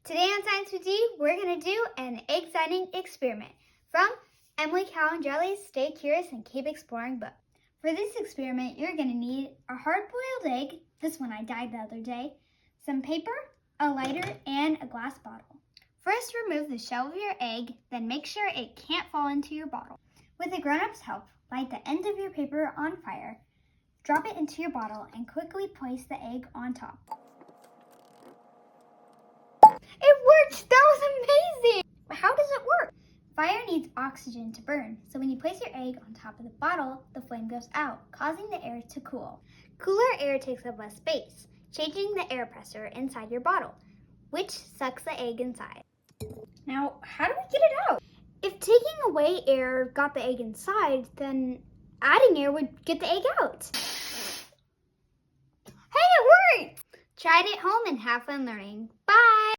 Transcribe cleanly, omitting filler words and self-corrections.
Today on Science with G, we're going to do an egg-citing experiment from Emily Calandrelli's Stay Curious and Keep Exploring book. For this experiment, you're going to need a hard-boiled egg, this one I dyed the other day, some paper, a lighter, and a glass bottle. First, remove the shell of your egg, then make sure it can't fall into your bottle. With a grown-up's help, light the end of your paper on fire, drop it into your bottle, and quickly place the egg on top. It worked! That was amazing! But how does it work? Fire needs oxygen to burn, so when you place your egg on top of the bottle, the flame goes out, causing the air to cool. Cooler air takes up less space, changing the air pressure inside your bottle, which sucks the egg inside. Now, how do we get it out? If taking away air got the egg inside, then adding air would get the egg out. Hey, it worked! Try it at home and have fun learning. Bye!